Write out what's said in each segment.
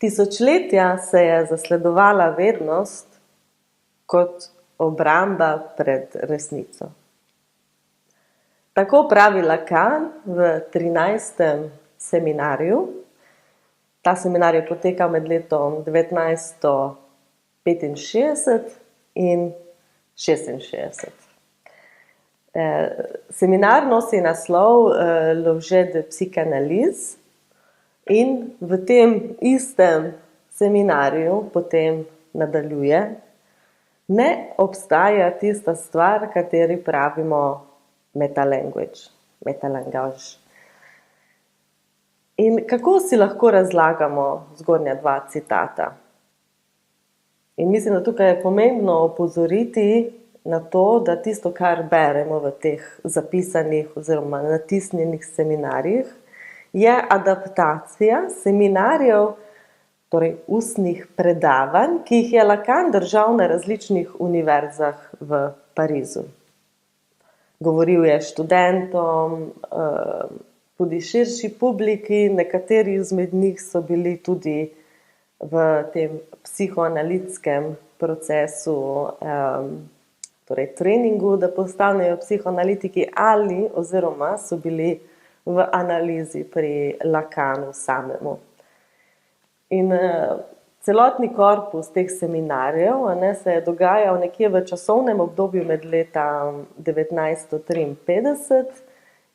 Tisočletja se je zasledovala vednost kot obramba pred resnico. Tako pravi Lacan v 13. seminarju. Ta seminar je potekal med letom 1965 in 66. Seminar nosi naslov L'objet de psychanalyse in v tem istem seminarju potem nadaljuje: ne obstaja tista stvar, kateri pravimo metalanguage, metalangage. In kako si lahko razlagamo zgornja dva citata? In mislim, da tukaj je pomembno opozoriti na to, da tisto, kar beremo v teh zapisanih oziroma natisnjenih seminarjih, je adaptacija seminarjev, torej ustnih predavanj, ki jih je Lacan držal na različnih univerzah v Parizu. Govoril je študentom, tudi širši publiki, nekateri izmed njih so bili tudi v tem psihoanalitskem procesu, torej treningu, da postanejo psihoanalitiki, ali oziroma so bili v analizi pri Lacanu samemu. In celotni korpus teh seminarjev se je dogajal nekje v časovnem obdobju med leta 1953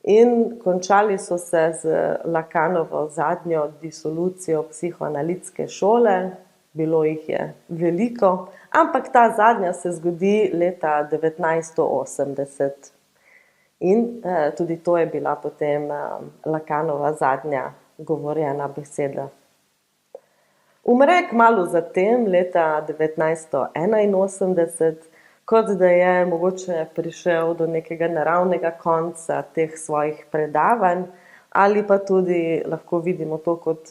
in končali so se z Lacanovo zadnjo disolucijo psihoanalitske šole. Bilo jih je veliko, ampak ta zadnja se zgodi leta 1980. In tudi to je bila potem Lacanova zadnja govorjena beseda. Umre kmalu zatem, leta 1981, kot da je mogoče prišel do nekega naravnega konca teh svojih predavanj, ali pa tudi lahko vidimo to kot,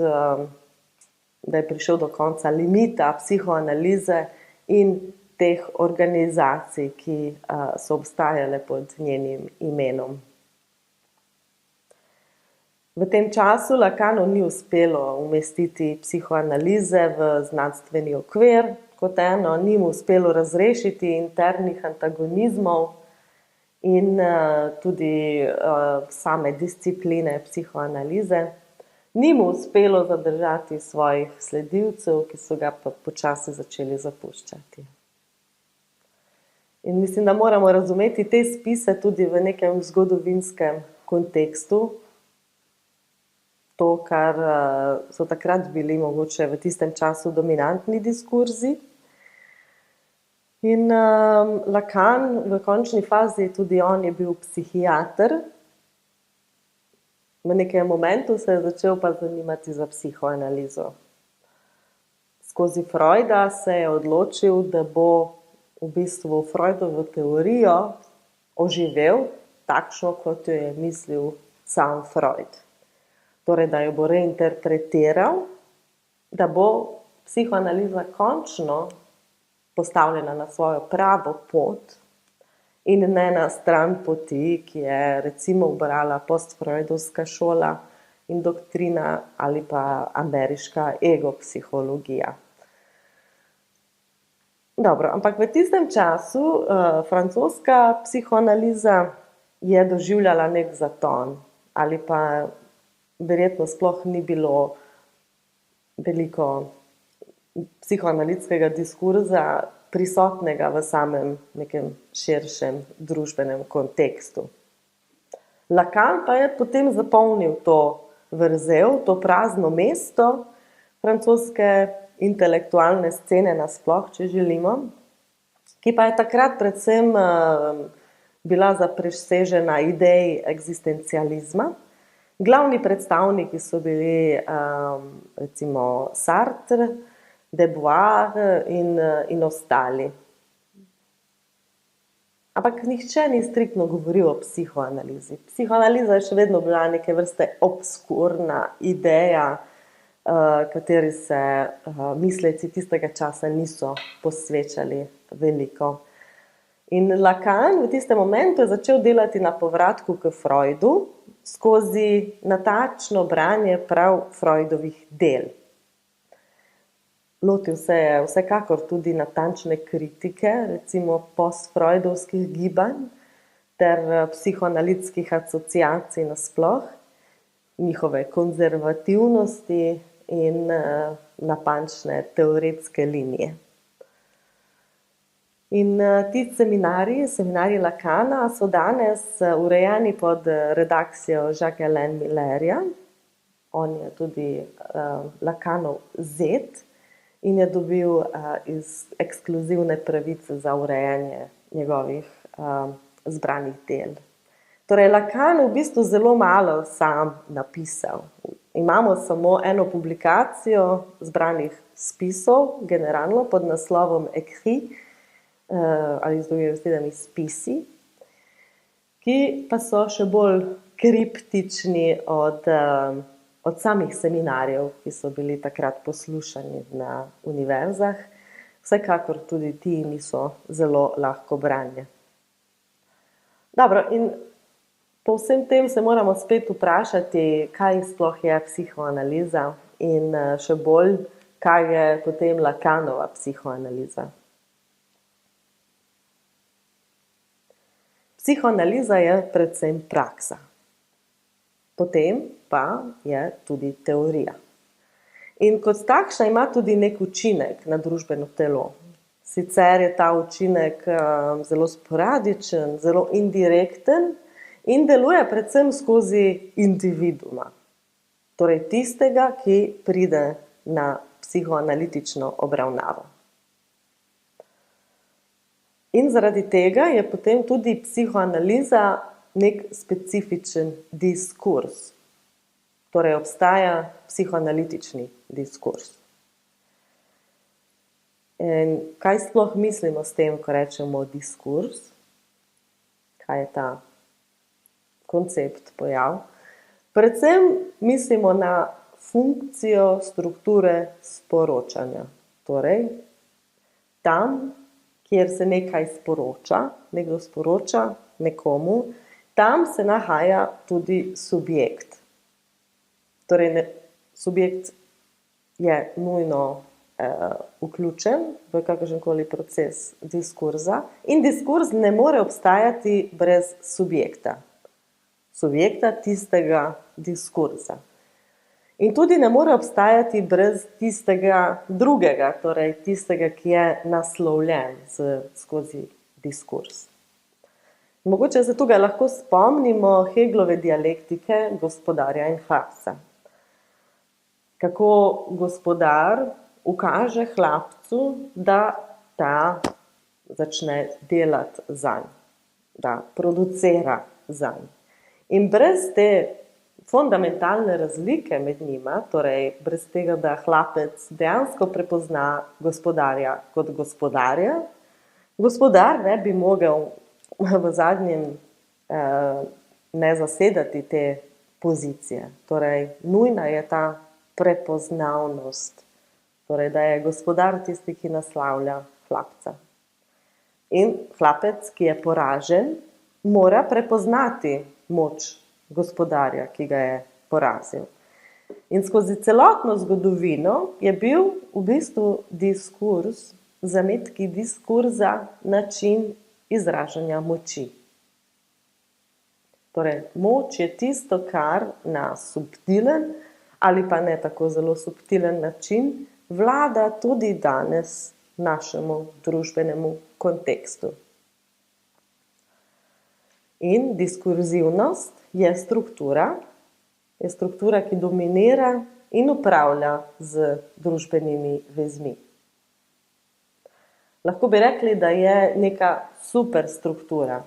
da je prišel do konca limita psihoanalize in teh organizacij, ki so obstajale pod njenim imenom. V tem času Lacanu ni uspelo umestiti psihoanalize v znanstveni okvir, kot eno, ni mu uspelo razrešiti internih antagonizmov in tudi same discipline psihoanalize. Ni mu uspelo zadržati svojih sledilcev, ki so ga pa počasi začeli zapuščati. In mislim, da moramo razumeti te spise tudi v nekem zgodovinskem kontekstu. To, kar so takrat bili mogoče v tistem času dominantni diskurzi. In Lacan v končni fazi, tudi on je bil psihiater. V nekem momentu se je začel pa zanimati za psihoanalizo. Skozi Freuda se je odločil, da bo v bistvu Freudovo teorijo oživel takšno, kot jo je mislil sam Freud. Torej, da jo bo reinterpretiral, da bo psihoanaliza končno postavljena na svojo pravo pot in ne na stran poti, ki je recimo ubrala postfreudovska šola in doktrina ali pa ameriška egopsihologija. Dobro, ampak v tistem času francoska psihoanaliza je doživljala nek zaton ali pa verjetno sploh ni bilo veliko psihoanalitskega diskurza prisotnega v samem nekem širšem družbenem kontekstu. Lacan pa je potem zapolnil to vrzel, to prazno mesto francoske intelektualne scene nasploh, če želimo, ki pa je takrat predvsem bila zapresežena ideji eksistencializma. Glavni predstavniki so bili recimo Sartre, Debois in ostali. Ampak nihče ni striktno govoril o psihoanalizi. Psihoanaliza je še vedno bila neke vrste obskurna ideja, kateri se misleci tistega časa niso posvečali veliko. In Lacan v tistem momentu je začel delati na povratku k Freudu skozi natančno branje prav Freudovih del. Lotil se je vsekakor tudi natančne kritike, recimo post-freudovskih gibanj ter psihoanalitskih asociacij nasploh, njihove konzervativnosti in natančne teoretske linije. In ti seminarji Lacana so danes urejeni pod redakcijo Jacques-Alain Millerja. On je tudi Lacanov zet in je dobil ekskluzivne pravice za urejanje njegovih zbranih del. Torej, Lacan v bistvu zelo malo sam napisal. Imamo samo eno publikacijo zbranih spisov, generalno pod naslovom Écrits, ali z drugimi besedami spisi, ki pa so še bolj kriptični od samih seminarjev, ki so bili takrat poslušani na univerzah. Vsekakor tudi ti niso zelo lahko branje. Dobro, in po vsem tem se moramo spet vprašati, kaj sploh je psihoanaliza in še bolj, kaj je potem Lacanova psihoanaliza. Psihoanaliza je predvsem praksa. Potem pa je tudi teorija. In kot takšna ima tudi nek učinek na družbeno telo. Sicer je ta učinek zelo sporadičen, zelo indirekten in deluje predvsem skozi individuuma. Torej tistega, ki pride na psihoanalitično obravnavo. In zaradi tega je potem tudi psihoanaliza nek specifičen diskurs. Torej obstaja psihoanalitični diskurs. In kaj sploh mislimo s tem, ko rečemo diskurs? Kaj je ta koncept, pojav? Predvsem mislimo na funkcijo strukture sporočanja. Torej, tam, kjer se nekaj sporoča, nekdo sporoča nekomu, tam se nahaja tudi subjekt. Torej, subjekt je nujno vključen v kakršenkoli proces diskurza in diskurz ne more obstajati brez subjekta. Subjekta tistega diskurza. In tudi ne more obstajati brez tistega drugega, torej tistega, ki je naslovljen skozi diskurs. Mogoče se tukaj lahko spomnimo Hegelove dialektike gospodarja in hlapca. Kako gospodar ukaže hlapcu, da ta začne delati zanj, da producira zanj. In brez te fundamentalne razlike med njima, torej brez tega, da hlapec dejansko prepozna gospodarja kot gospodarja, gospodar ne bi mogel v zadnjem ne zasedati te pozicije. Torej, nujna je ta prepoznavnost, torej, da je gospodar tisti, ki naslavlja hlapca. In hlapec, ki je poražen, mora prepoznati moč gospodarja, ki ga je porazil. In skozi celotno zgodovino je bil v bistvu diskurs, zametki diskurza, način izražanja moči. Torej, moč je tisto, kar na subtilen ali pa ne tako zelo subtilen način vlada tudi danes našemu družbenemu kontekstu. In diskurzivnost je struktura, ki dominira in upravlja z družbenimi vezmi. Lahko bi rekli, da je neka superstruktura.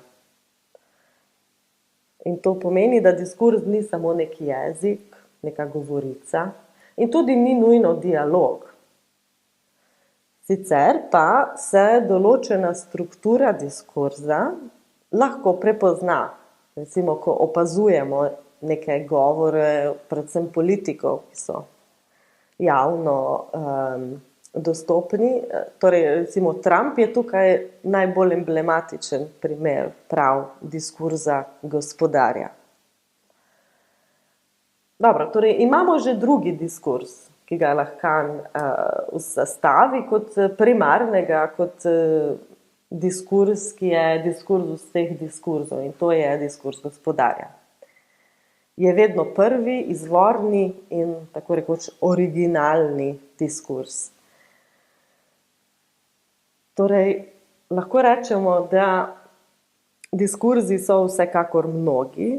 In to pomeni, da diskurz ni samo neki jezik, neka govorica in tudi ni nujno dialog. Sicer pa se določena struktura diskurza lahko prepozna. Recimo, ko opazujemo neke govore, predvsem politikov, ki so javno dostopni. Torej, recimo, Trump je tukaj najbolj emblematičen primer prav diskurza gospodarja. Dobro, torej imamo že drugi diskurs, ki ga lahko zastavi kot primarnega, kot diskurs, ki je diskurs vseh diskurzov, in to je diskurs gospodarja. Je vedno prvi, izvorni in tako rekoč originalni diskurs. Torej, lahko rečemo, da diskurzi so vsekakor mnogi,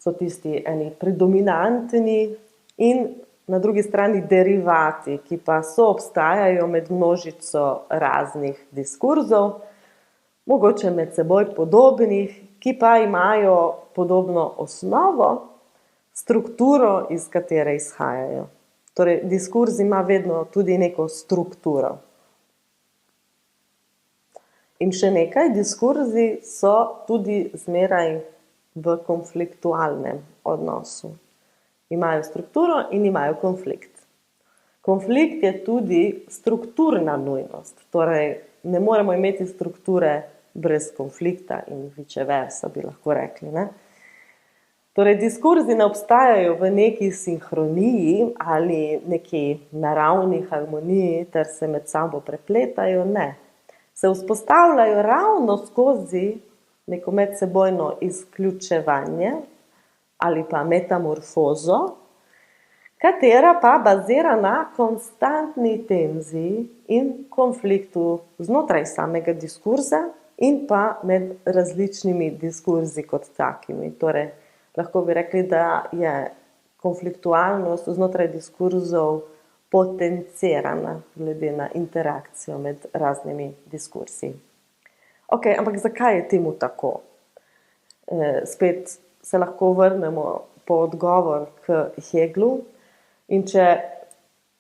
so tisti eni predominantni in na drugi strani derivati, ki pa soobstajajo med množico raznih diskurzov, mogoče med seboj podobnih, ki pa imajo podobno osnovo, strukturo, iz katere izhajajo. Torej, diskurz ima vedno tudi neko strukturo. In še nekaj, diskurzi so tudi zmeraj v konfliktualnem odnosu. Imajo strukturo in imajo konflikt. Konflikt je tudi strukturna nujnost, torej ne moremo imeti strukture brez konflikta in vice versa, bi lahko rekli, ne? Torej, diskurzi ne obstajajo v neki sinhroniji ali neki naravni harmoniji, ter se med sabo prepletajo, ne. Se vzpostavljajo ravno skozi neko medsebojno izključevanje ali pa metamorfozo, katera pa bazira na konstantni tenziji in konfliktu znotraj samega diskurza in pa med različnimi diskurzi kot takimi. Torej, lahko bi rekli, da je konfliktualnost znotraj diskurzov potencirana glede na interakcijo med raznimi diskursi. Ok, ampak zakaj je temu tako? Spet se lahko vrnemo po odgovor k Hegelu, in če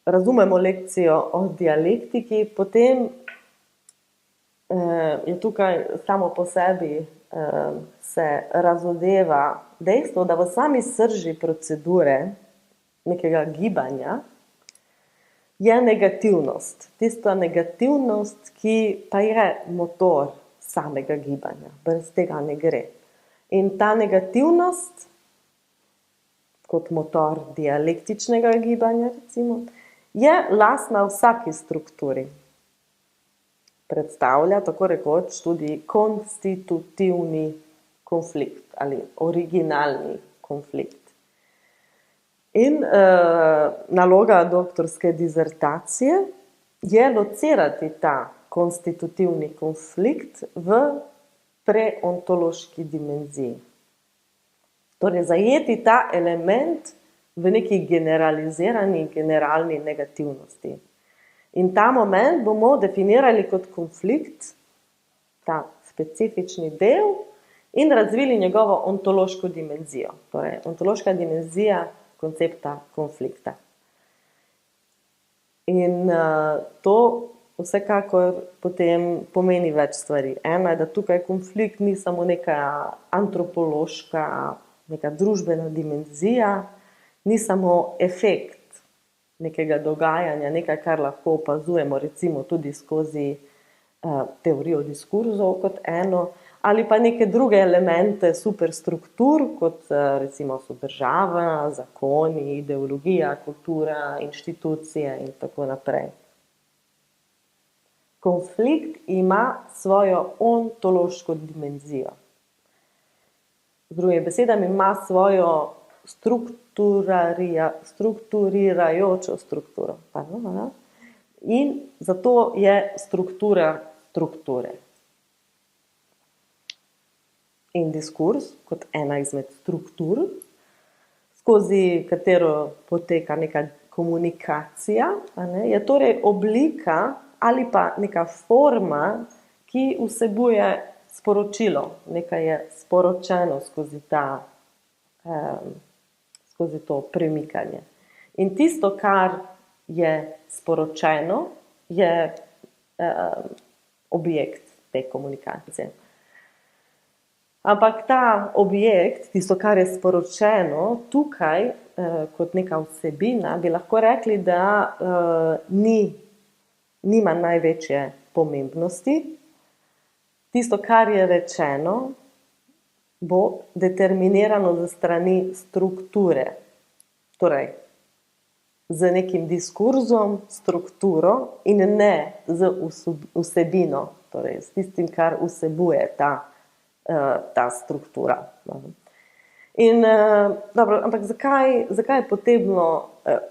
razumemo lekcijo o dialektiki, potem je tukaj samo po sebi se razodeva dejstvo, da v sami srži procedure nekega gibanja je negativnost. Tista negativnost, ki pa je motor samega gibanja. Brez tega ne gre. In ta negativnost, kot motor dialektičnega gibanja, recimo, je lastna vsaki strukturi. Predstavlja tako rekoč tudi konstitutivni konflikt ali originalni konflikt. In naloga doktorske dizertacije je locirati ta konstitutivni konflikt v preontološki dimenziji. Torej, zajeti ta element v neki generalizirani, generalni negativnosti. In ta moment bomo definirali kot konflikt, ta specifični del, in razvili njegovo ontološko dimenzijo. Torej, ontološka dimenzija koncepta konflikta. In to vsekakor potem pomeni več stvari. Ena je, da tukaj konflikt ni samo neka antropološka, neka družbena dimenzija, ni samo efekt nekega dogajanja, nekaj, kar lahko opazujemo, recimo tudi skozi teorijo diskurzov kot eno, ali pa neke druge elemente superstruktur, kot recimo so država, zakoni, ideologija, kultura, inštitucije in tako naprej. Konflikt ima svojo ontološko dimenzijo. Z drugimi besedami, ima svojo strukturirajočo strukturo. In zato je struktura strukture. In diskurs, kot ena izmed struktur, skozi katero poteka neka komunikacija, je torej oblika ali pa neka forma, ki vsebuje sporočilo. Nekaj je sporočeno skozi to premikanje. In tisto, kar je sporočeno, je objekt te komunikacije. Ampak ta objekt, tisto, kar je sporočeno, tukaj kot neka vsebina, bi lahko rekli, da nima največje pomembnosti. Tisto, kar je rečeno, bo determinirano z strani strukture. Torej, z nekim diskurzom, strukturo in ne z vsebino, torej s tistim, kar vsebuje ta struktura. In, dobro, ampak zakaj je potrebno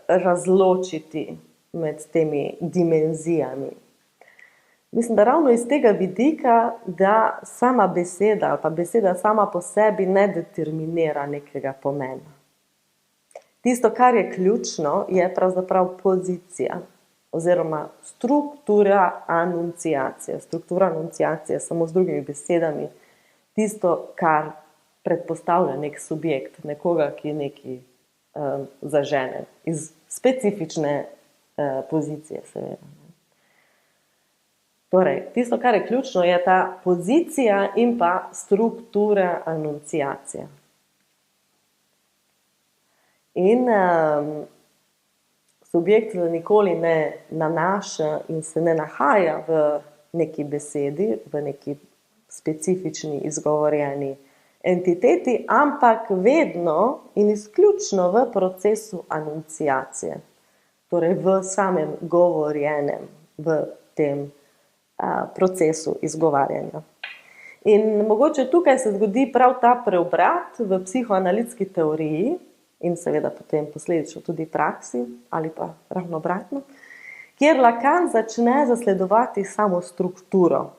razločiti med temi dimenzijami? Mislim, da ravno iz tega vidika, da sama beseda ali pa beseda sama po sebi ne determinira nekega pomena. Tisto, kar je ključno, je pravzaprav pozicija oziroma struktura anunciacije. Struktura anunciacije, samo z drugimi besedami, tisto, kar predpostavlja nek subjekt, nekoga, ki nekaj zažene iz specifične pozicije, seveda. Torej, tisto, kar je ključno, je ta pozicija in pa struktura anunciacije. In subjekt nikoli ne nanaša in se ne nahaja v neki besedi, v neki specifični izgovorjeni entiteti, ampak vedno in izključno v procesu anunciacije. Torej, v samem govorjenem, v tem procesu izgovarjanja. In mogoče tukaj se zgodi prav ta preobrat v psihoanalitski teoriji in seveda potem posledično tudi praksi, ali pa ravno obratno, kjer Lacan začne zasledovati samo strukturo.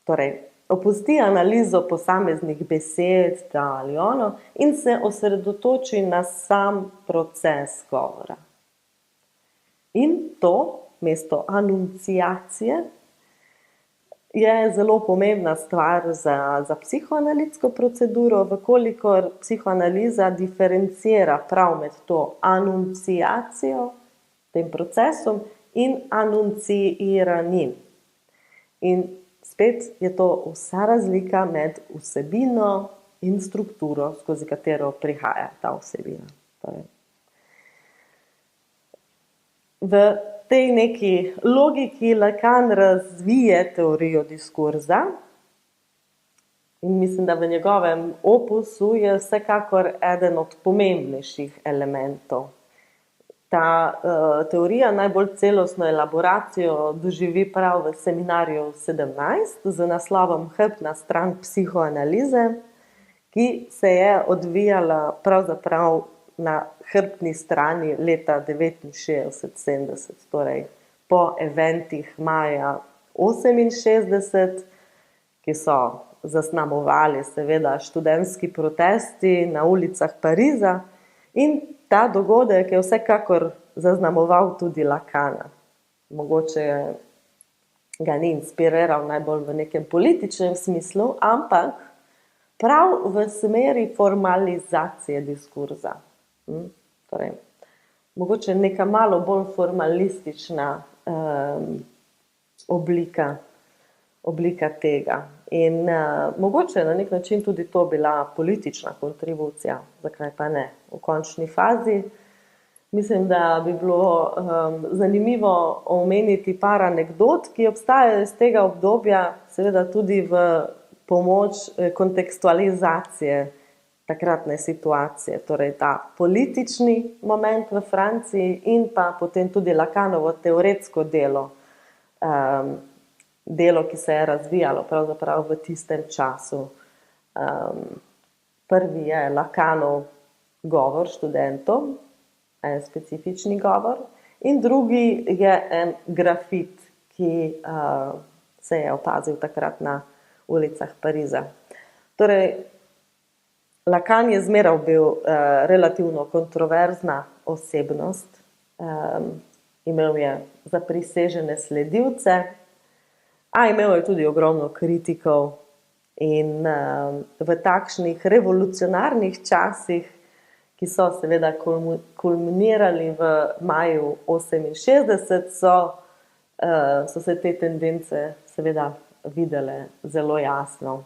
Torej, opusti analizo posameznih besed, ta ali ono, in se osredotoči na sam proces govora. In to, mesto anunciacije, je zelo pomembna stvar za psihoanalitsko proceduro, vkolikor psihoanaliza diferencira prav med to anunciacijo, tem procesom, in anunciiranim. In spet je to vsa razlika med vsebino in strukturo, skozi katero prihaja ta vsebina. Torej, v tej neki logiki Lacan razvije teorijo diskurza in mislim, da v njegovem opusu je vsekakor eden od pomembnejših elementov. Ta teorija najbolj celostno elaboracijo doživi prav v seminarju 17 z naslovom Hrbtna stran psihoanalize, ki se je odvijala pravzaprav na hrbtni strani leta 69-70, torej po eventih maja 68, ki so zaznamovali seveda študentski protesti na ulicah Pariza, in ta dogodek je vsekakor zaznamoval tudi Lacana. Mogoče ga ni inspiriral najbolj v nekem političnem smislu, ampak prav v smeri formalizacije diskurza. Torej, mogoče neka malo bolj formalistična oblika tega. In mogoče na nek način tudi to bila politična kontribucija, zakaj pa ne. V končni fazi mislim, da bi bilo zanimivo omeniti par anekdot, ki obstajajo iz tega obdobja, seveda tudi v pomoč kontekstualizacije takratne situacije, torej ta politični moment v Franciji in pa potem tudi Lacanovo teoretsko delo, ki se je razvijalo pravzaprav v tistem času. Prvi je Lacanov govor študentom, en specifični govor, in drugi je en grafit, ki se je opazil takrat na ulicah Pariza. Torej, Lacan je zmeraj bil relativno kontroverzna osebnost, imel je zaprisežene sledilce, a imel je tudi ogromno kritikov in v takšnih revolucionarnih časih, ki so seveda kulminirali v maju 68, so se te tendence seveda videle zelo jasno.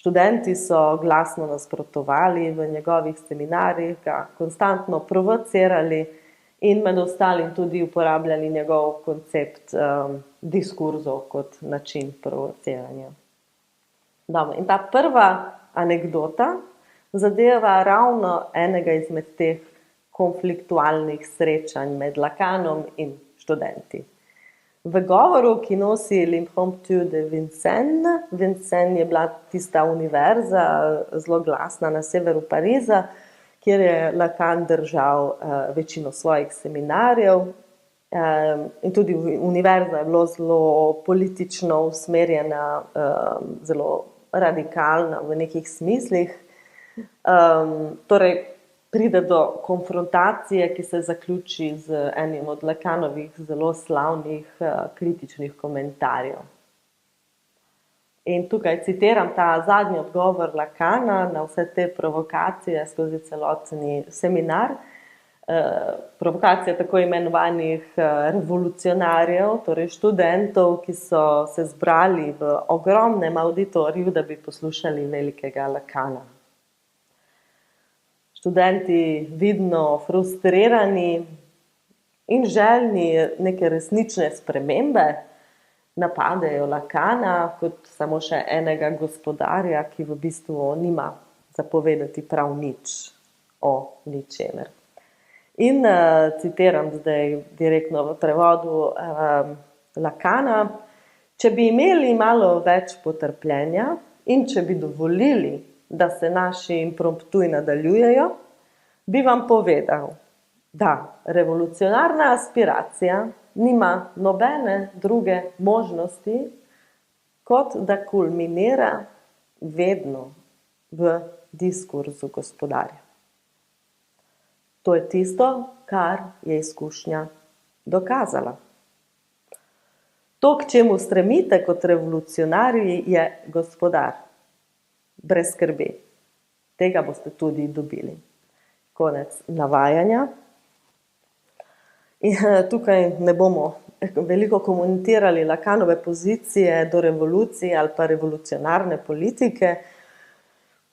Študenti so glasno nasprotovali v njegovih seminarjih, ga konstantno provocirali in med ostalim tudi uporabljali njegov koncept diskurzov kot način provociranja. Dobro, in ta prva anekdota zadeva ravno enega izmed teh konfliktualnih srečanj med Lacanom in študenti. V govoru, ki nosi L'Impromptu de Vincennes, Vincennes je bila tista univerza, zelo glasna na severu Pariza, kjer je Lacan držal večino svojih seminarjev. In tudi univerza je bila zelo politično usmerjena, zelo radikalna v nekih smislih. Torej, pride do konfrontacije, ki se zaključi z enim od Lacanovih zelo slavnih kritičnih komentarjev. In tukaj citiram ta zadnji odgovor Lacana na vse te provokacije skozi celotni seminar. Provokacije tako imenovanih revolucionarjev, torej študentov, ki so se zbrali v ogromnem auditoriju, da bi poslušali velikega Lacana. Študenti vidno frustrirani in željni neke resnične spremembe napadejo Lacana kot samo še enega gospodarja, ki v bistvu nima zapovedati prav nič o ničemer. In citiram zdaj direktno v prevodu Lacana: če bi imeli malo več potrpljenja in če bi dovolili, da se naši impromptuji nadaljujejo, bi vam povedal, da revolucionarna aspiracija nima nobene druge možnosti, kot da kulminira vedno v diskurzu gospodarja. To je tisto, kar je izkušnja dokazala. To, k čemu stremite kot revolucionarji, je gospodar. Brez skrbi. Tega boste tudi dobili. Konec navajanja. In tukaj ne bomo veliko komentirali Lacanove pozicije do revolucije ali pa revolucionarne politike.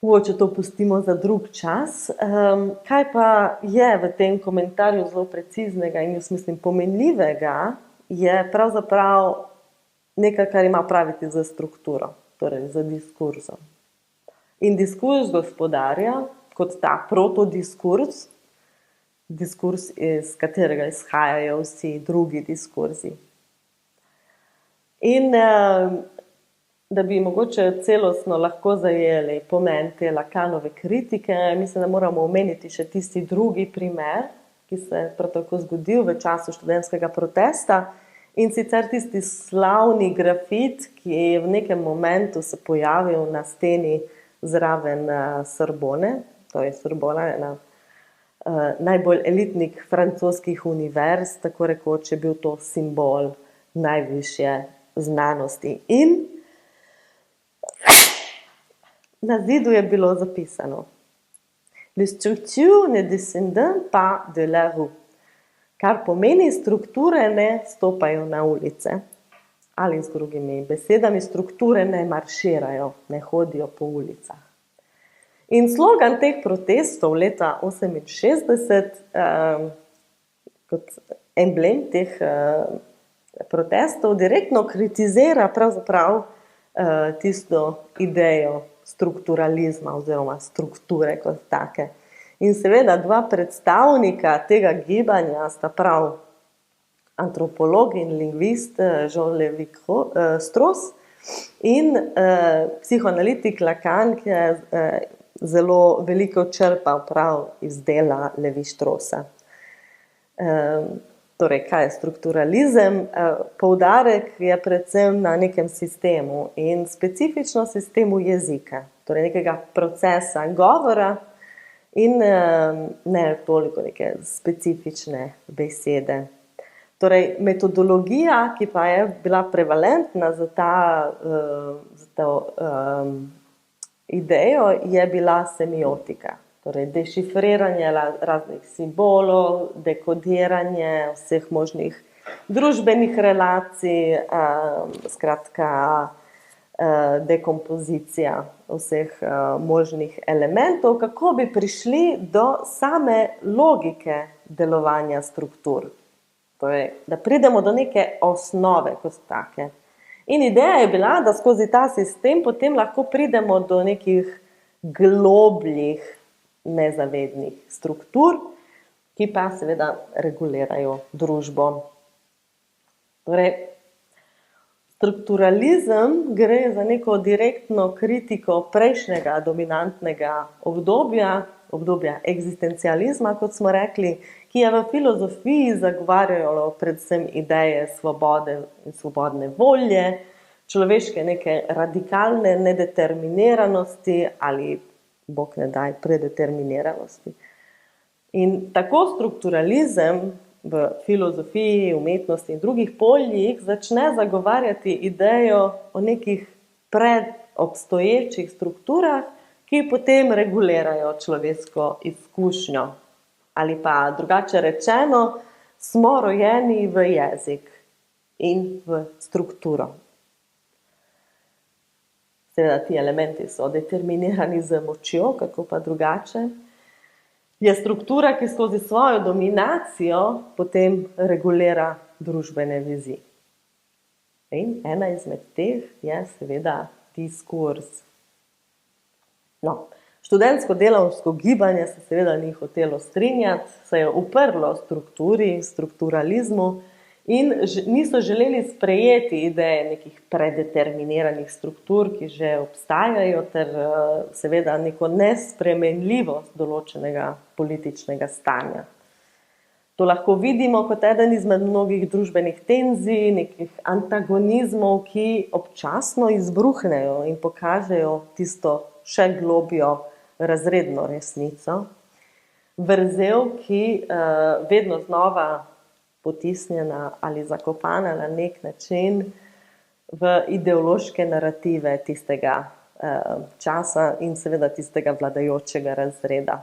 Mogoče to pustimo za drug čas. Kaj pa je v tem komentarju zelo preciznega in jaz mislim pomenljivega, je pravzaprav nekaj, kar ima praviti za strukturo, torej za diskurzom. In diskurz gospodarja, kot ta protodiskurs, diskurs, iz katerega izhajajo vsi drugi diskurzi. In da bi mogoče celostno lahko zajeli pomen te Lacanove kritike, mislim, da moramo omeniti še tisti drugi primer, ki se je prav tako zgodil v času študentskega protesta, in sicer tisti slavni grafit, ki je v nekem momentu se pojavil na steni zraven Sorbone, to je Sorbona, ena najbolj elitnih francoskih univerz, tako rekoč je bil to simbol najvišje znanosti. In na zidu je bilo zapisano: Le structure ne descendent pas de la rue, kar pomeni, strukture ne stopajo na ulice. Ali z drugimi besedami, strukture ne marširajo, ne hodijo po ulicah. In slogan teh protestov leta 1968, kot emblem teh protestov, direktno kritizira pravzaprav tisto idejo strukturalizma oziroma strukture kot take. In seveda dva predstavnika tega gibanja sta prav antropolog in lingvist Jean-Lévi-Strauss in psihoanalitik Lacan, ki je zelo veliko črpal prav iz dela Lévi-Straussa. Torej, kaj je strukturalizem? Poudarek je predvsem na nekem sistemu in specifično sistemu jezika, torej nekega procesa govora in ne toliko neke specifične besede. Torej, metodologija, ki pa je bila prevalentna za to idejo, je bila semiotika. Torej, dešifriranje raznih simbolov, dekodiranje vseh možnih družbenih relacij, skratka, dekompozicija vseh možnih elementov, kako bi prišli do same logike delovanja struktur. Torej, da pridemo do neke osnove kot take. In ideja je bila, da skozi ta sistem potem lahko pridemo do nekih globljih nezavednih struktur, ki pa seveda regulirajo družbo. Torej, strukturalizem gre za neko direktno kritiko prejšnjega dominantnega obdobja egzistencializma, kot smo rekli, ki je v filozofiji zagovarjalo predvsem ideje svobode in svobodne volje, človeške neke radikalne nedeterminiranosti ali, bog ne daj, predeterminiranosti. In tako strukturalizem v filozofiji, umetnosti in drugih poljih začne zagovarjati idejo o nekih predobstoječih strukturah, ki potem regulirajo človeško izkušnjo. Ali pa drugače rečeno, smo rojeni v jezik in v strukturo. Seveda ti elementi so determinirani z močjo, kako pa drugače. Je struktura, ki skozi svojo dominacijo potem regulira družbene vezi. In ena izmed teh je seveda diskurs. No, študentsko-delavsko gibanje se seveda ni hotelo strinjati, se je uprlo strukturi, strukturalizmu in niso želeli sprejeti ideje nekih predeterminiranih struktur, ki že obstajajo, ter seveda neko nespremenljivost določenega političnega stanja. To lahko vidimo kot eden izmed mnogih družbenih tenzij, nekih antagonizmov, ki občasno izbruhnejo in pokažejo tisto še globjo razredno resnico. Vrzel, ki vedno znova potisnjena ali zakopana na nek način v ideološke narative tistega časa in seveda tistega vladajočega razreda.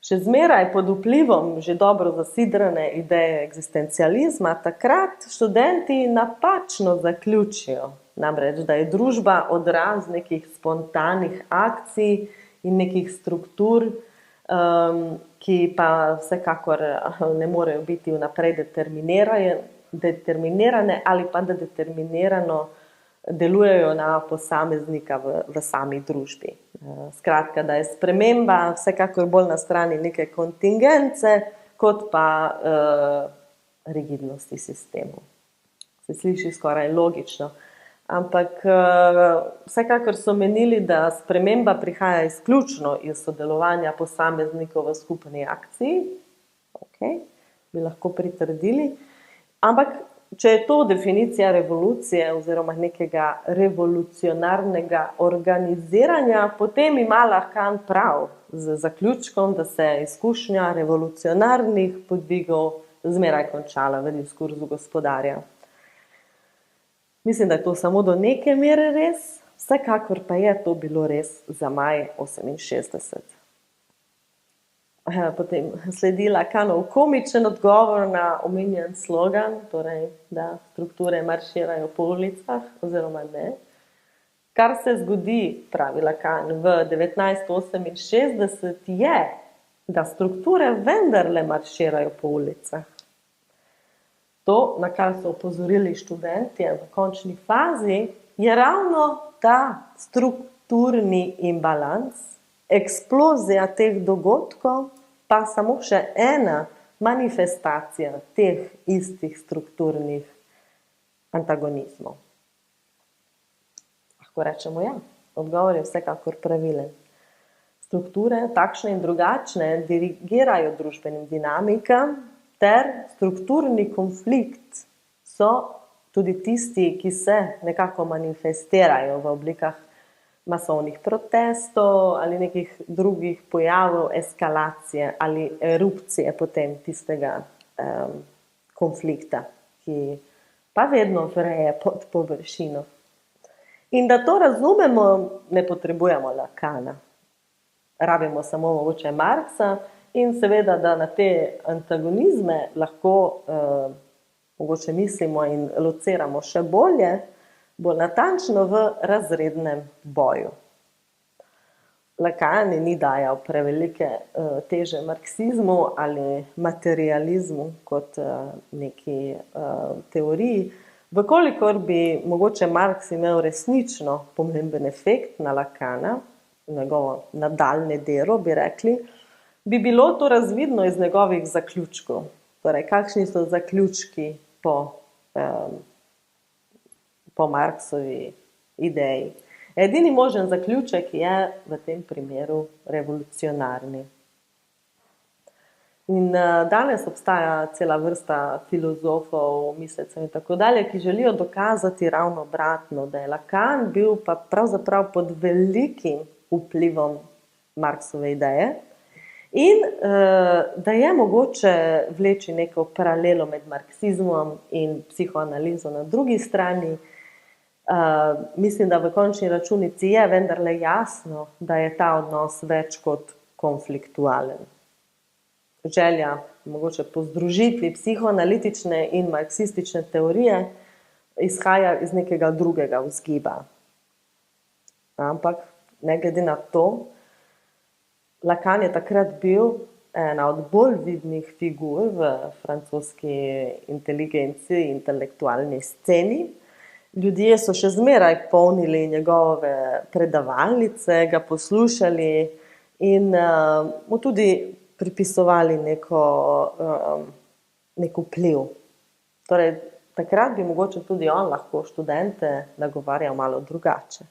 Še zmeraj pod vplivom že dobro zasidrane ideje egzistencializma, takrat študenti napačno zaključijo, namreč, da je družba odraz nekih spontanih akcij in nekih struktur, ki pa vsekakor ne morejo biti vnaprej determinirane ali pa da determinirano delujejo na posameznika v sami družbi. Skratka, da je sprememba vsekakor bolj na strani neke kontingence, kot pa rigidnosti sistemov. Se sliši skoraj logično, ampak vsekakor so menili, da sprememba prihaja izključno iz sodelovanja posameznikov v skupni akciji, bi lahko pritrdili, ampak če je to definicija revolucije oziroma nekega revolucionarnega organiziranja, potem ima Lacan prav z zaključkom, da se izkušnja revolucionarnih podvigov zmeraj končala v diskurzu gospodarja. Mislim, da je to samo do neke mere res, vsekakor pa je to bilo res za maj 68. Potem sledi Lacanov komičen odgovor na omenjen slogan, torej, da strukture marširajo po ulicah, oziroma ne. Kar se zgodi, pravi Lacan, v 1968 je, da strukture vendarle marširajo po ulicah. To, na kar so opozorili študentje v končni fazi, je ravno ta strukturni imbalans, eksplozija teh dogodkov, pa samo še ena manifestacija teh istih strukturnih antagonizmov. Lahko rečemo ja, odgovor je vsekakor pravilen. Strukture, takšne in drugačne, dirigirajo družbenim dinamikam, ter strukturni konflikt so tudi tisti, ki se nekako manifestirajo v oblikah masovnih protestov ali nekih drugih pojavov, eskalacije ali erupcije potem tistega konflikta, ki pa vedno vreje pod površino. In da to razumemo, ne potrebujemo Lacana. Rabimo samo mogoče Marxa in seveda, da na te antagonizme lahko mogoče mislimo in lociramo še bolje, bolj natančno v razrednem boju. Lacan ni dajal prevelike teže marksizmu ali materializmu kot neki teoriji, vkolikor bi mogoče Marx imel resnično pomemben efekt na Lacana, njegovo nadaljnje delo, bi rekli, bi bilo to razvidno iz njegovih zaključkov. Torej, kakšni so zaključki po Marxovi ideji. Edini možen zaključek je v tem primeru revolucionarni. In danes obstaja cela vrsta filozofov, mislecev in tako dalje, ki želijo dokazati ravno obratno, da je Lacan bil pa pravzaprav pod velikim vplivom Marxove ideje in da je mogoče vleči neko paralelo med marksizmom in psihoanalizo na drugi strani. Mislim, da v končni računici je vendarle jasno, da je ta odnos več kot konfliktualen. Želja mogoče po združitvi psihoanalitične in marksistične teorije izhaja iz nekega drugega vzgiba. Ampak ne glede na to, Lacan je takrat bil ena od bolj vidnih figur v francoski inteligenci, intelektualni sceni. Ljudje so še zmeraj polnili njegove predavalnice, ga poslušali in mu tudi pripisovali nek vpliv. Torej, takrat bi mogoče tudi on lahko študente nagovarjal malo drugače.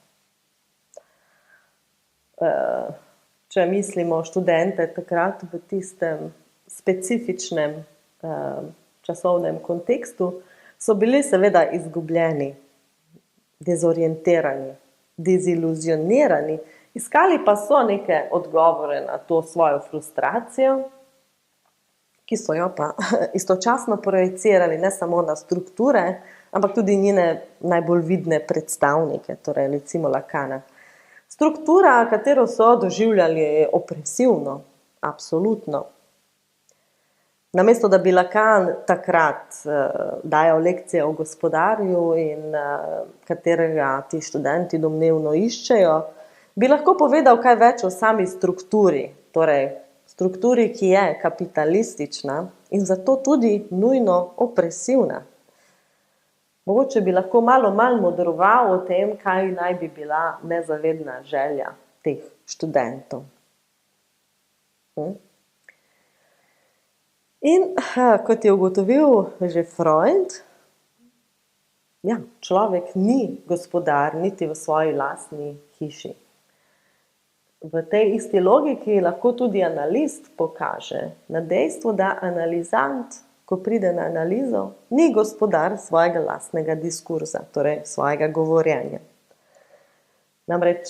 Če mislimo študente takrat v tistem specifičnem časovnem kontekstu, so bili seveda izgubljeni, dezorientirani, deziluzionirani, iskali pa so neke odgovore na to svojo frustracijo, ki so jo pa istočasno projicirali ne samo na strukture, ampak tudi njene najbolj vidne predstavnike, torej recimo Lacana. Struktura, katero so doživljali opresivno, absolutno. Namesto, da bi Lacan takrat dajal lekcije o gospodarju in katerega ti študenti domnevno iščejo, bi lahko povedal kaj več o sami strukturi, torej strukturi, ki je kapitalistična in zato tudi nujno opresivna. Mogoče bi lahko malo manj modroval o tem, kaj naj bi bila nezavedna želja teh študentov. In kot je ugotovil že Freud, ja, človek ni gospodar niti v svoji lastni hiši. V tej isti logiki lahko tudi analist pokaže na dejstvo, da analizant, ko pride na analizo, ni gospodar svojega lastnega diskurza, torej svojega govorjenja. Namreč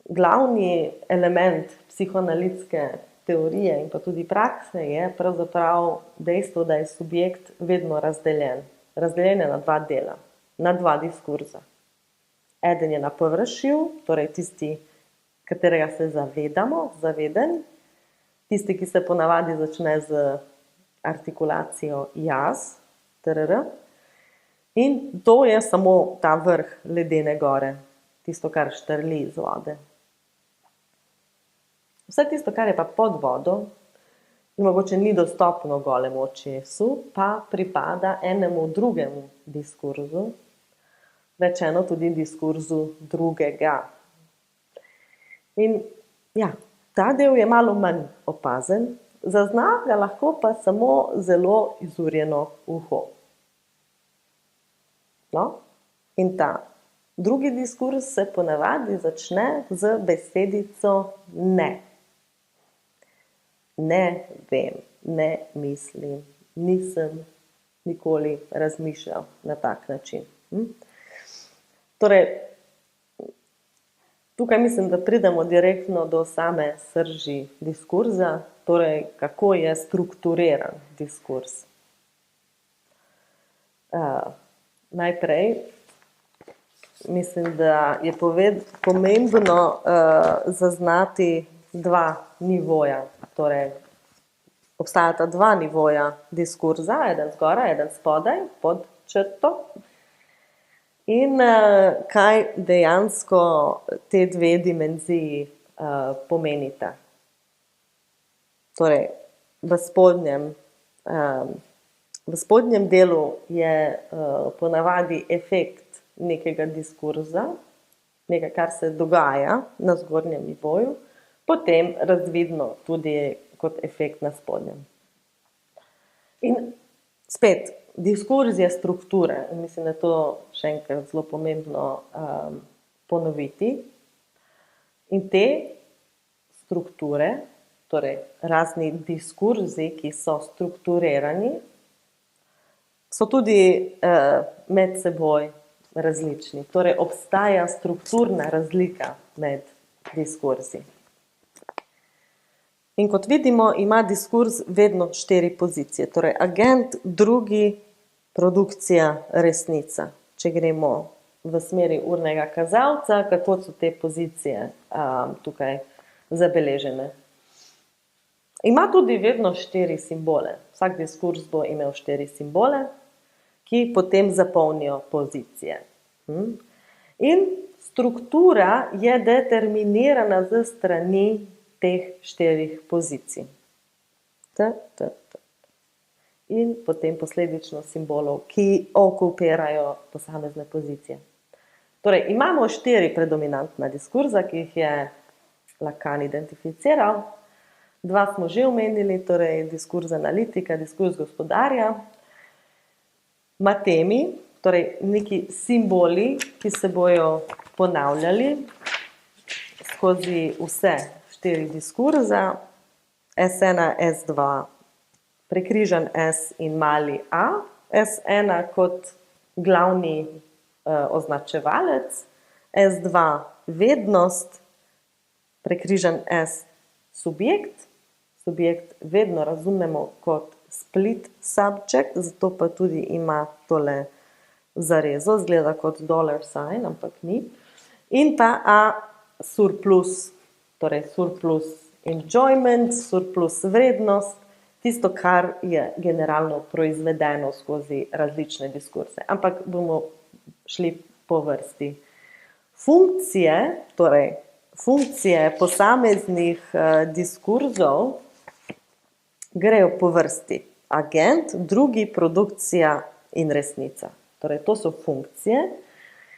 glavni element psihoanalitske teorije in pa tudi prakse je pravzaprav dejstvo, da je subjekt vedno razdeljen. Razdeljen je na dva dela, na dva diskurza. Eden je na površju, torej tisti, katerega se zavedamo, zaveden, tisti, ki se ponavadi začne z artikulacijo jaz, trr, in to je samo ta vrh ledene gore, tisto, kar štrli iz vode. Vse tisto, kar je pa pod vodo, in mogoče ni dostopno golemu očesu, pa pripada enemu drugemu diskurzu, rečeno tudi diskurzu drugega. In ja, ta del je malo manj opazen, zazna ga lahko pa samo zelo izurjeno uho. No? In ta drugi diskurz se ponavadi začne z besedico ne. Ne vem, ne mislim, nisem nikoli razmišljal na tak način. Torej, tukaj mislim, da pridemo direktno do same srži diskurza, torej kako je strukturiran diskurz. Najprej mislim, da je pomembno zaznati dva nivoja. Torej, obstajata dva nivoja diskurza, eden zgoraj, eden spodaj, pod črto. In kaj dejansko te dve dimenziji pomenita. Torej, v spodnjem delu je ponavadi efekt nekega diskurza, nekaj, kar se dogaja na zgornjem nivoju, potem razvidno tudi kot efekt na spodnjem. In spet, diskurs je strukture. In mislim, da je to še enkrat zelo pomembno ponoviti. In te strukture, torej razni diskurzi, ki so strukturirani, so tudi med seboj različni. Torej obstaja strukturna razlika med diskurzi. In kot vidimo, ima diskurs vedno 4 pozicije. Torej agent, drugi, produkcija, resnica. Če gremo v smeri urnega kazalca, kako so te pozicije tukaj zabeležene. Ima tudi vedno 4 simbole. Vsak diskurs bo imel 4 simbole, ki potem zapolnijo pozicije. In struktura je determinirana z strani teh 4 pozicij. In potem posledično simbolov, ki okupirajo posamezne pozicije. Torej, imamo 4 predominantna diskurza, ki jih je Lacan identificiral. 2 smo že omenili, torej diskurs analitika, diskurs gospodarja. Matemi, torej neki simboli, ki se bojo ponavljali skozi vse 4 diskurza, S1, S2, prekrižan S in mali a, S1 kot glavni označevalec, S2 vednost, prekrižan S subjekt, subjekt vedno razumemo kot split subject, zato pa tudi ima tole zarezo, zgleda kot $sign, ampak ni. In pa A surplus, torej surplus enjoyment, surplus vrednost, tisto, kar je generalno proizvedeno skozi različne diskurse. Ampak bomo šli po vrsti. Funkcije, torej funkcije posameznih diskurzov grejo po vrsti. Agent, drugi, produkcija in resnica. Torej, to so funkcije.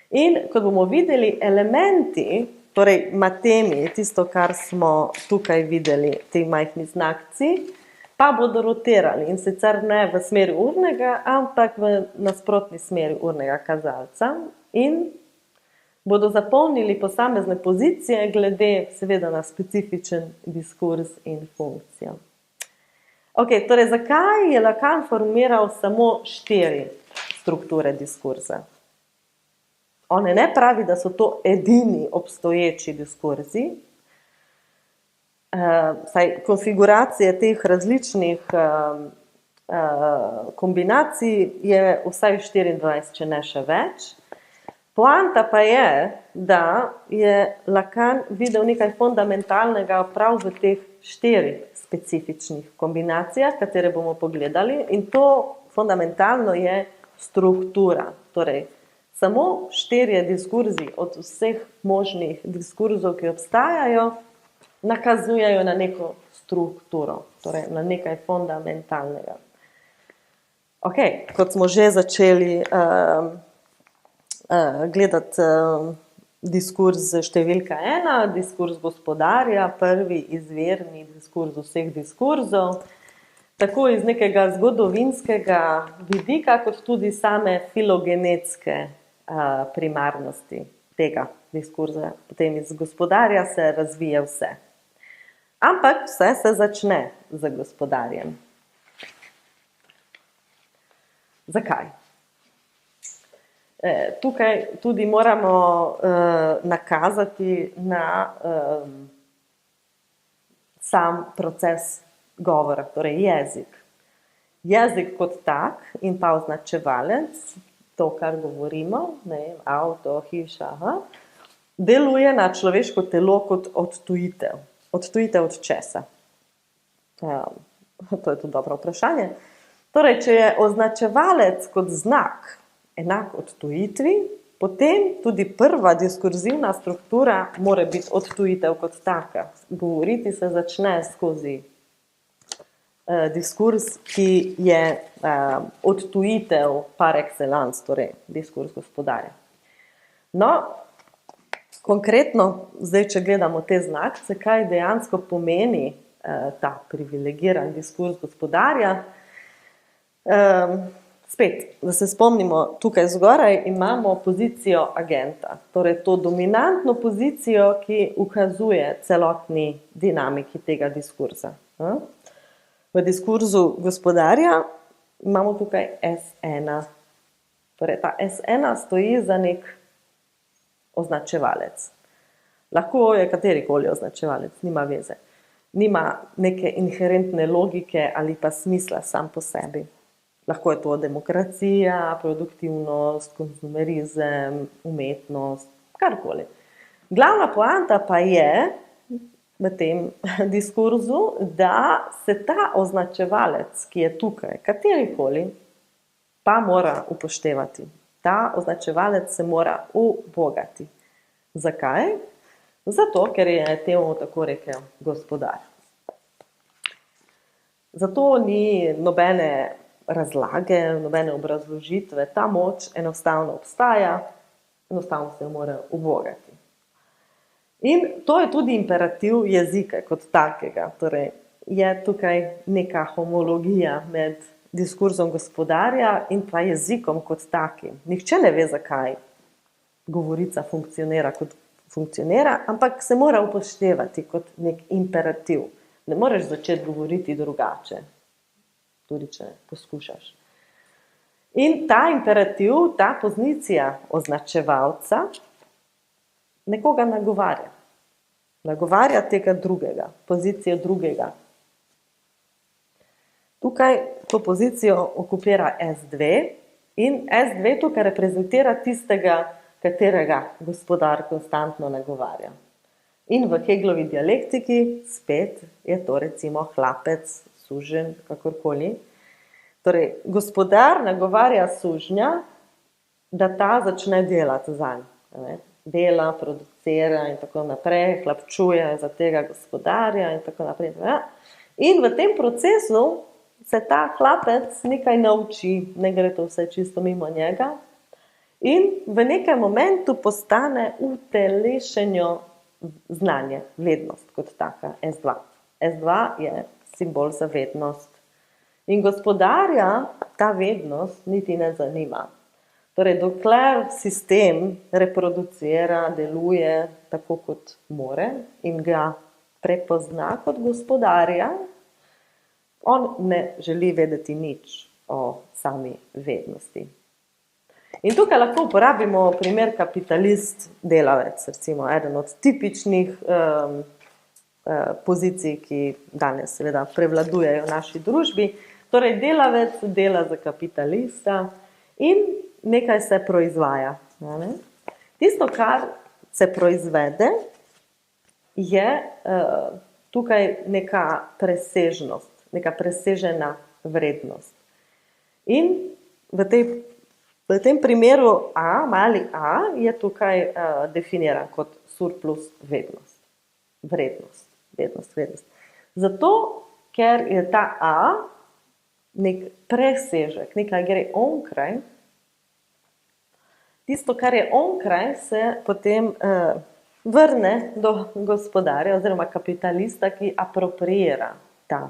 In kot bomo videli, elementi, torej matemi, tisto, kar smo tukaj videli, ti majhni znakci, pa bodo rotirali. In sicer ne v smeri urnega, ampak v nasprotni smeri urnega kazalca. In bodo zapolnili posamezne pozicije glede seveda na specifičen diskurs in funkcijo. Ok, torej zakaj je Lacan formiral samo 4 strukture diskurza? On ne pravi, da so to edini obstoječi diskurzi, saj konfiguracije teh različnih kombinacij je vsaj 24, če ne še več. Poanta pa je, da je Lacan videl nekaj fundamentalnega prav v teh 4 specifičnih kombinacijah, katere bomo pogledali, in to fundamentalno je struktura. Torej, samo 4 diskurzi od vseh možnih diskurzov, ki obstajajo, nakazujejo na neko strukturo, torej na nekaj fundamentalnega. Ok, kot smo že začeli gledati diskurs številka 1, diskurs gospodarja, prvi izvirni diskurs vseh diskurzov, tako iz nekega zgodovinskega vidika, kot tudi same filogenetske primarnosti tega diskurza. Potem iz gospodarja se razvije vse. Ampak vse se začne z gospodarjem. Zakaj? Tukaj tudi moramo nakazati na sam proces govora, torej jezik. Jezik kot tak in pa označevalec, to, kar govorimo, avto, hiša, deluje na človeško telo kot odtujitev. Odtujitev od česa? To je tudi dobro vprašanje. Torej, če je označevalec kot znak enak odtujitvi, potem tudi prva diskurzivna struktura mora biti odtujitev kot taka. Govoriti se začne skozi diskurs, ki je odtujitev par excellence, torej diskurs gospodarja. No, Konkretno, zdaj, če gledamo te znakce, kaj dejansko pomeni ta privilegiran diskurs gospodarja. Spet, da se spomnimo, tukaj zgoraj imamo pozicijo agenta, torej to dominantno pozicijo, ki ukazuje celotni dinamiki tega diskurza. V diskurzu gospodarja imamo tukaj S1. Torej, ta S1 stoji za nek označevalec. Lahko je katerikoli označevalec, nima veze. Nima neke inherentne logike ali pa smisla sam po sebi. Lahko je to demokracija, produktivnost, konzumerizem, umetnost, karkoli. Glavna poanta pa je v tem diskurzu, da se ta označevalec, ki je tukaj, katerikoli, pa mora upoštevati. Ta označevalec se mora ubogati. Zakaj? Zato, ker je temu tako rekel gospodar. Zato ni nobene razlage, nobene obrazložitve, ta moč enostavno obstaja, enostavno se jo mora ubogati. In to je tudi imperativ jezika kot takega, torej je tukaj neka homologija med diskurzom gospodarja in pa jezikom kot takim. Nihče ne ve, zakaj govorica funkcionira kot funkcionira, ampak se mora upoštevati kot nek imperativ. Ne moreš začeti govoriti drugače, tudi če poskušaš. In ta imperativ, ta pozicija označevalca nekoga nagovarja. Nagovarja tega drugega, pozicijo drugega. Tukaj to pozicijo okupira S2 in S2 tukaj reprezentira tistega, katerega gospodar konstantno nagovarja. In v Heglovi dialektiki spet je to recimo hlapec, suženj, kakorkoli. Torej, gospodar nagovarja sužnja, da ta začne delati zanj. Dela, producira in tako naprej, hlapčuje za tega gospodarja in tako naprej. In v tem procesu se ta hlapec nekaj nauči, ne gre to vse čisto mimo njega, in v nekem momentu postane utelešenjo znanje, vednost kot taka, S2. S2 je simbol za vednost. In gospodarja ta vednost niti ne zanima. Torej, dokler sistem reproducira, deluje tako, kot more in ga prepozna kot gospodarja, on ne želi vedeti nič o sami vednosti. In tukaj lahko uporabimo primer kapitalist-delavec, recimo eden od tipičnih pozicij, ki danes seveda prevladujejo v naši družbi. Torej, delavec dela za kapitalista in nekaj se proizvaja. Tisto, kar se proizvede, je tukaj neka presežnost, neka presežena vrednost. In v tem primeru A, mali A, je tukaj definiran kot surplus vednost. Vrednost. Zato, ker je ta A nek presežek, nekaj gre onkraj, tisto, kar je onkraj, se potem vrne do gospodarja oziroma kapitalista, ki apropriira ta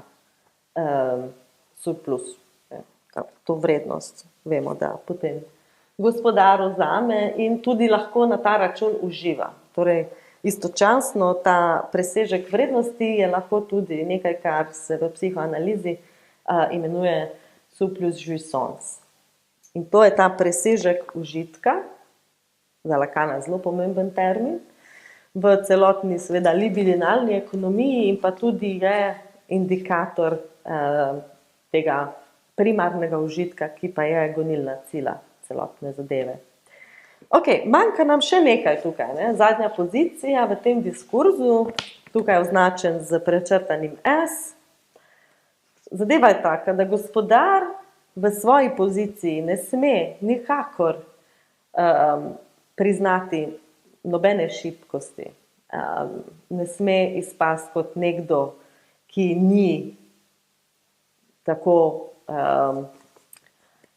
surplus, to vrednost. Vemo, da potem gospodar vzame in tudi lahko na ta račun uživa. Torej, istočasno ta presežek vrednosti je lahko tudi nekaj, kar se v psihoanalizi imenuje surplus jouissance. In to je ta presežek užitka, za Lacana zelo pomemben termin, v celotni seveda libidinalni ekonomiji in pa tudi je indikator tega primarnega užitka, ki pa je gonilna sila celotne zadeve. Ok, manjka nam še nekaj tukaj. Zadnja pozicija v tem diskurzu, tukaj označen z prečrtanim S. Zadeva je taka, da gospodar v svoji poziciji ne sme nikakor priznati nobene šibkosti. Ne sme izpasti kot nekdo, ki ni tako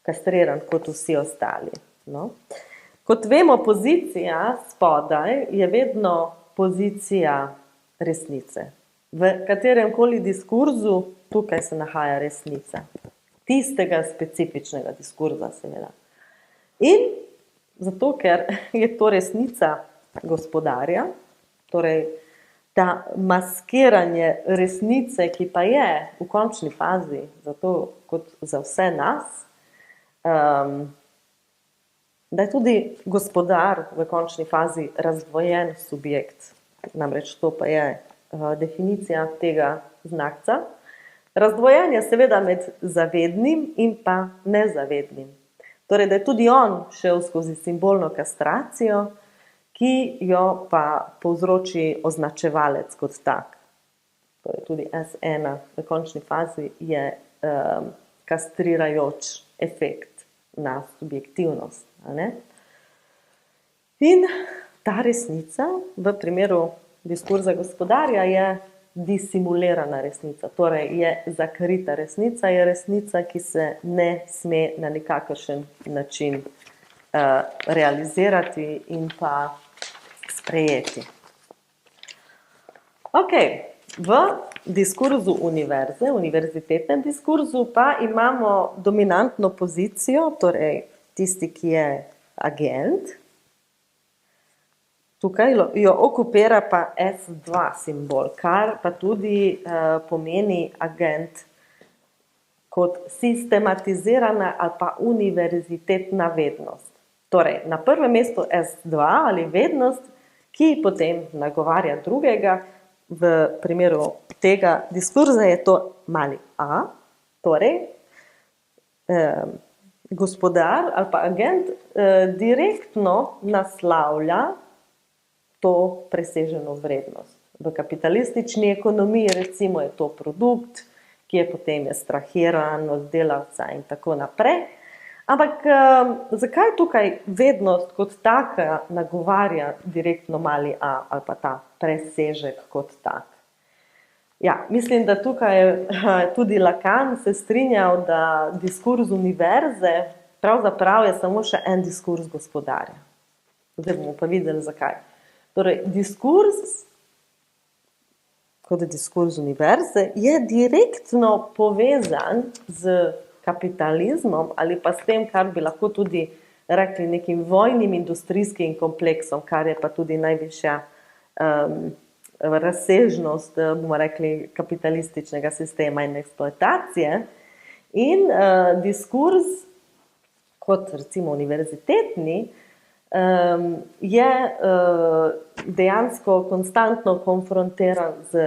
kastriran kot vsi ostali. No? Kot vemo, pozicija spodaj je vedno pozicija resnice. V katerem koli diskurzu tukaj se nahaja resnica. Tistega specifičnega diskurza, seveda. In zato, ker je to resnica gospodarja, torej ta maskiranje resnice, ki pa je v končni fazi, zato kot za vse nas, da je tudi gospodar v končni fazi razdvojen subjekt. Namreč to pa je definicija tega znakca. Razdvojen je seveda med zavednim in pa nezavednim. Torej, da je tudi on šel skozi simbolno kastracijo, ki jo pa povzroči označevalec kot tak. Torej, tudi S1 v končni fazi je kastrirajoč efekt na subjektivnost. Ne? In ta resnica v primeru diskurza gospodarja je disimulirana resnica, torej je zakrita resnica, je resnica, ki se ne sme na nikakršen način realizirati in pa sprejeti. Ok, v diskurzu univerze, univerzitetnem diskurzu pa imamo dominantno pozicijo, torej tisti, ki je agent. Tukaj jo okupira pa S2 simbol, kar pa tudi pomeni agent kot sistematizirana ali pa univerzitetna vednost. Torej, na prvem mestu S2 ali vednost, ki potem nagovarja drugega, v primeru tega diskurza je to mali a, torej gospodar ali pa agent direktno naslavlja to preseženo vrednost. V kapitalistični ekonomiji recimo je to produkt, ki je potem ekstrahiran od delavca in tako naprej. Ampak zakaj tukaj vednost kot taka nagovarja direktno mali a ali pa ta presežek kot tak? Ja, mislim, da tukaj tudi Lacan se strinjal, da diskurz univerze pravzaprav je samo še en diskurz gospodarja. Zdaj bomo pa videli, zakaj. Torej, diskurz, kot diskurz univerze, je direktno povezan z kapitalizmom ali pa s tem, kar bi lahko tudi rekli nekim vojnim industrijskim kompleksom, kar je pa tudi najvišja razsežnost, bomo rekli, kapitalističnega sistema in eksploatacije. In diskurz, kot recimo univerzitetni, je dejansko konstantno konfrontiran z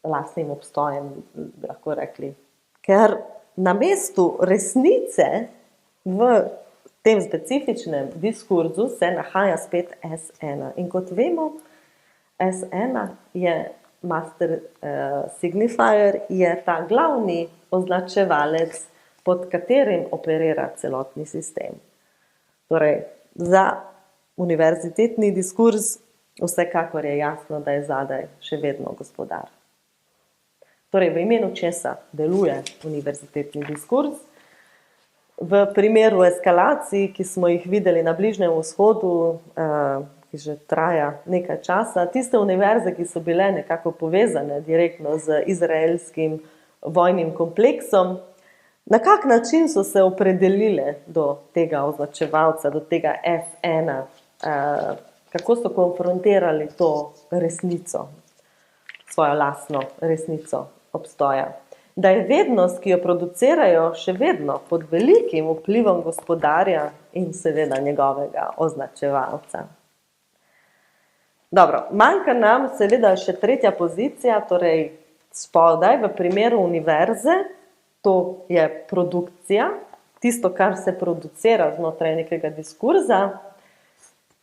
lastnim obstojem, bi lahko rekli. Ker na mestu resnice v tem specifičnem diskurzu se nahaja spet S1. In kot vemo, S1 je master signifier, je ta glavni označevalec, pod katerim operira celotni sistem. Torej, za univerzitetni diskurz vsekakor je jasno, da je zadaj še vedno gospodar. Torej, v imenu česa deluje univerzitetni diskurz? V primeru eskalacij, ki smo jih videli na Bližnjem vzhodu, ki že traja nekaj časa, tiste univerze, ki so bile nekako povezane direktno z izraelskim vojnim kompleksom, na kak način so se opredelile do tega označevalca, do tega F1, kako so konfrontirali to resnico, svojo lastno resnico obstoja. Da je vednost, ki jo producirajo, še vedno pod velikim vplivom gospodarja in seveda njegovega označevalca. Dobro, manjka nam seveda še tretja pozicija, torej spodaj v primeru univerze, to je produkcija, tisto, kar se producira znotraj nekega diskurza.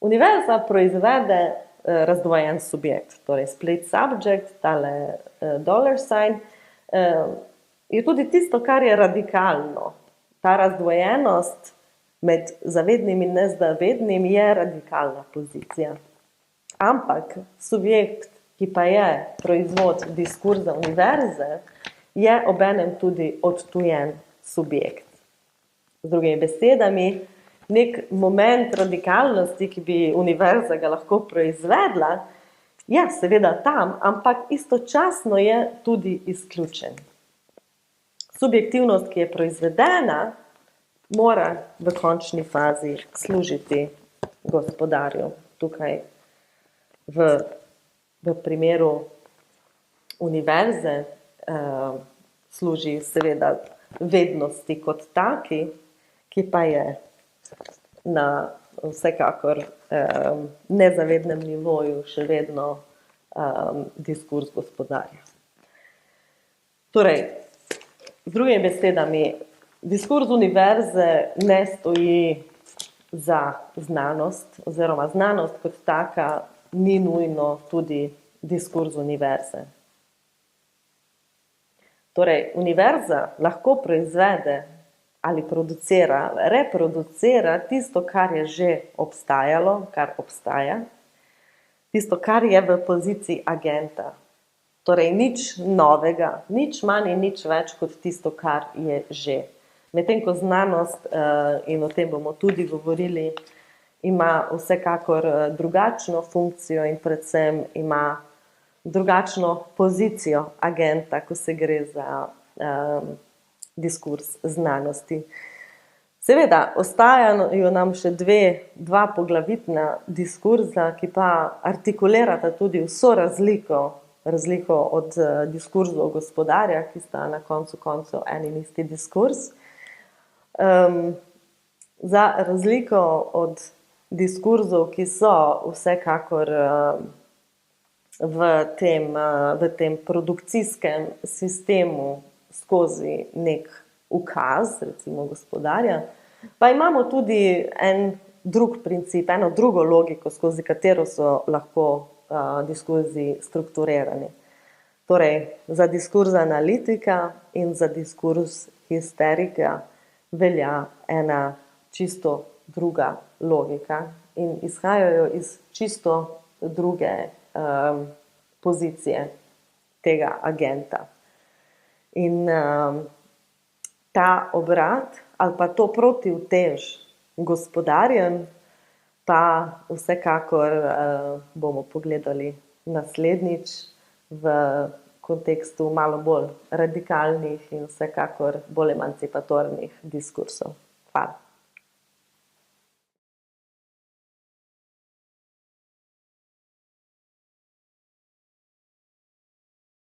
Univerza proizvede razdvojen subjekt, torej split subject, tale dollar sign, je tudi tisto, kar je radikalno. Ta razdvojenost med zavednim in nezavednim je radikalna pozicija. Ampak subjekt, ki pa je proizvod diskurza univerze, je obenem tudi odtujen subjekt. Z drugimi besedami, nek moment radikalnosti, ki bi univerza ga lahko proizvedla, je seveda tam, ampak istočasno je tudi izključen. Subjektivnost, ki je proizvedena, mora v končni fazi služiti gospodarju. Tukaj v primeru univerze služi seveda vednosti kot taki, ki pa je na vsekakor nezavednem nivoju še vedno diskurs gospodarja. Torej, z drugimi besedami, diskurs univerze ne stoji za znanost, oziroma znanost kot taka ni nujno tudi diskurs univerze. Torej, univerza lahko proizvede ali producira, reproducira tisto, kar je že obstajalo, kar obstaja, tisto, kar je v poziciji agenta. Torej, nič novega, nič manj in nič več kot tisto, kar je že. Medtem ko znanost, in o tem bomo tudi govorili, ima vsekakor drugačno funkcijo in predvsem ima drugačno pozicijo agenta, ko se gre za diskurs znanosti. Seveda, ostajajo nam še dva poglavitna diskurza, ki pa artikulirata tudi vso razliko od diskurzov gospodarja, ki sta na koncu koncev en in isti diskurs. Za razliko od diskurzov, ki so vsekakor v tem produkcijskem sistemu skozi nek ukaz, recimo gospodarja, pa imamo tudi en drug princip, eno drugo logiko, skozi katero so lahko diskurzi strukturirani. Torej, za diskurs analitika in za diskurs histerika velja ena čisto druga logika in izhajajo iz čisto druge pozicije tega agenta. In ta obrat ali pa to protivtež gospodarjem pa vsekakor bomo pogledali naslednjič v kontekstu malo bolj radikalnih in vsekakor bolj emancipatornih diskursov. Hvala.